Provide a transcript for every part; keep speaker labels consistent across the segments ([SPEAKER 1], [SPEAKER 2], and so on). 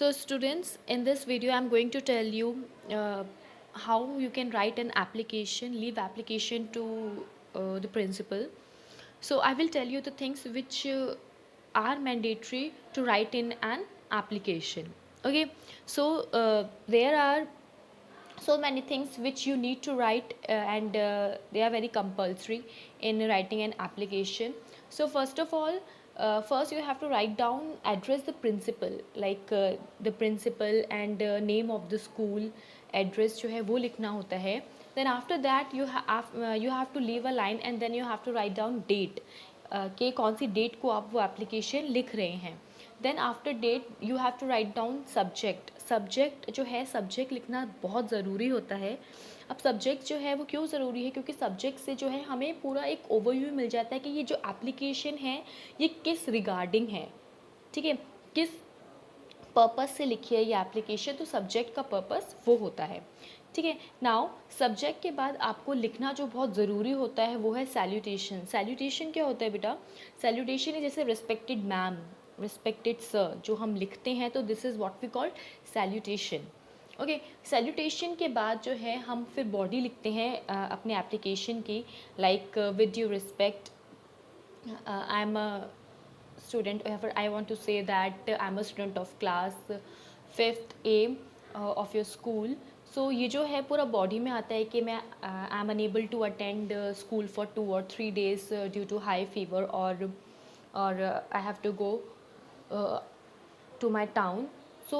[SPEAKER 1] So students, in this video I'm going to tell you how you can write an application, leave application to the principal. So I will tell you the things which are mandatory to write in an application. Okay, so there are so many things which you need to write and they are very compulsory in writing an application. So first of all, first you have to write down, address the principal, like the principal and name of the school, address जो है वो लिखना होता है. Then after that you have to leave a line and then you have to write down date, कि कौन सी date को आप वो एप्लीकेशन लिख रहे हैं. Then after date you have to write down subject. Subject जो है, सब्जेक्ट लिखना बहुत ज़रूरी होता है. अब सब्जेक्ट जो है वो क्यों ज़रूरी है, क्योंकि सब्जेक्ट से जो है हमें पूरा एक ओवरव्यू मिल जाता है कि ये जो एप्लीकेशन है ये किस रिगार्डिंग है. ठीक है, किस पर्पस से लिखी है ये एप्लीकेशन, तो सब्जेक्ट का पर्पस वो होता है. ठीक है. नाउ सब्जेक्ट के बाद आपको लिखना जो बहुत ज़रूरी होता है वो है सैल्यूटेशन. सैल्यूटेशन क्या होता है बेटा? सैल्यूटेशन है जैसे रिस्पेक्टेड मैम, रिस्पेक्टेड सर, जो हम लिखते हैं तो this is what we call salutation. Okay, salutation के बाद जो है हम फिर बॉडी लिखते हैं अपने एप्लीकेशन की, like with due respect, I am a student, I want to say that I'm a student of class 5th A of your school. So ये जो है पूरा बॉडी में आता है कि मैं I am unable to attend school for 2 or 3 days due to high fever और I have to go to my town. So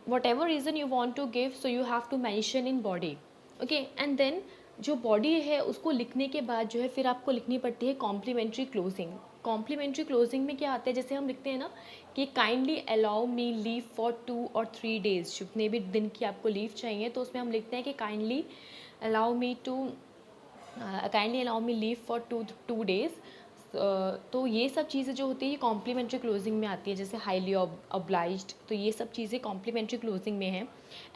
[SPEAKER 1] whatever reason you want to give, so you have to mention in body. Okay, and then जो body है उसको लिखने के बाद जो है फिर आपको लिखनी पड़ती है कॉम्प्लीमेंट्री क्लोजिंग. कॉम्प्लीमेंट्री क्लोजिंग में क्या आता है, जैसे हम लिखते हैं ना कि kindly allow me leave for 2 or 3 days, जितने भी दिन की आपको लीव चाहिए तो उसमें हम लिखते हैं कि kindly allow me leave for 2 days. तो ये सब चीज़ें जो होती है ये कॉम्प्लीमेंट्री क्लोजिंग में आती है, जैसे हाईली ऑब्लाइज्ड, तो ये सब चीज़ें कॉम्प्लीमेंट्री क्लोजिंग में हैं.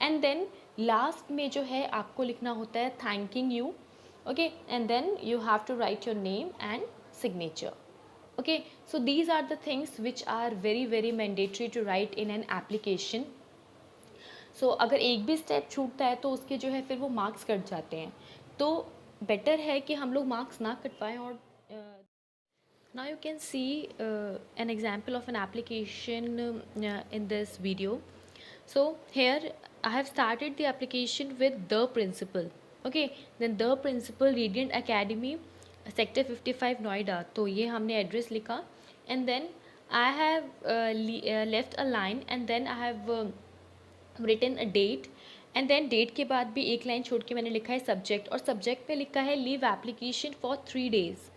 [SPEAKER 1] एंड देन लास्ट में जो है आपको लिखना होता है thanking you. Okay, and then you have to write your name and signature. Okay, so these are the things which are very very mandatory to write in an application. So अगर एक भी स्टेप छूटता है तो उसके जो है फिर वो मार्क्स कट जाते हैं, तो बेटर है कि हम लोग मार्क्स ना कटवाएं. और now you can see an example of an application in this video. So here I have started the application with the principal. Okay, then the principal, Radiant Academy, sector 55 Noida. तो ये हमने address लिखा, and then I have left a line and then I have written a date, and then date के बाद भी एक line छोड़ के मैंने लिखा है सब्जेक्ट, और सब्जेक्ट पे लिखा है leave application for 3 days.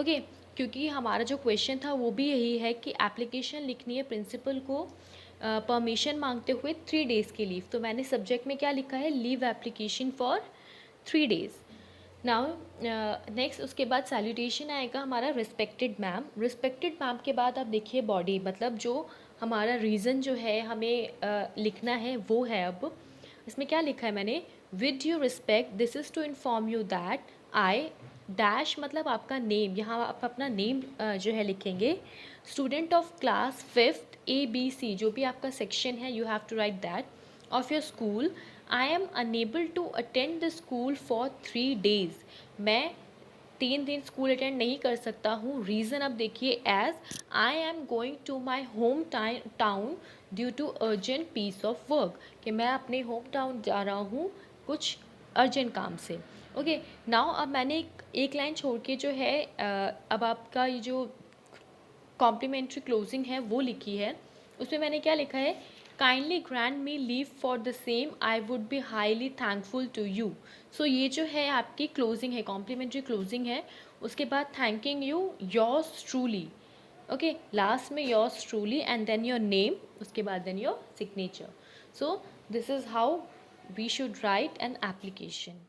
[SPEAKER 1] Okay, क्योंकि हमारा जो क्वेश्चन था वो भी यही है कि एप्लीकेशन लिखनी है प्रिंसिपल को परमिशन मांगते हुए 3 days की लीव, तो मैंने सब्जेक्ट में क्या लिखा है, leave application for 3 days. Now next उसके बाद सैल्यूटेशन आएगा हमारा रिस्पेक्टेड मैम. रिस्पेक्टेड मैम के बाद आप देखिए बॉडी, मतलब जो हमारा रीज़न जो है हमें लिखना है वो है. अब इसमें क्या लिखा है मैंने, with you respect, this is to inform you that I dash, मतलब आपका नेम, यहाँ आप अपना नेम जो है लिखेंगे, student of class 5th ABC, जो भी आपका सेक्शन है, you have to write that, of your school. I am unable to attend the school for 3 days. मैं 3 दिन स्कूल अटेंड नहीं कर सकता हूँ. रीज़न अब देखिए, as I am going to my home town due to urgent piece of work, कि मैं अपने होम टाउन जा रहा हूँ कुछ अर्जेंट काम से. ओके, नाउ अब मैंने एक लाइन छोड़ के जो है अब आपका ये जो कॉम्प्लीमेंट्री क्लोजिंग है वो लिखी है. उसमें मैंने क्या लिखा है, kindly grant me leave for the same, I would be highly thankful to you. So ये जो है आपकी क्लोजिंग है, कॉम्प्लीमेंट्री क्लोजिंग है. उसके बाद thanking you, yours truly. Okay, last में yours truly and then your name, उसके बाद then your signature. So this is how we should write an application.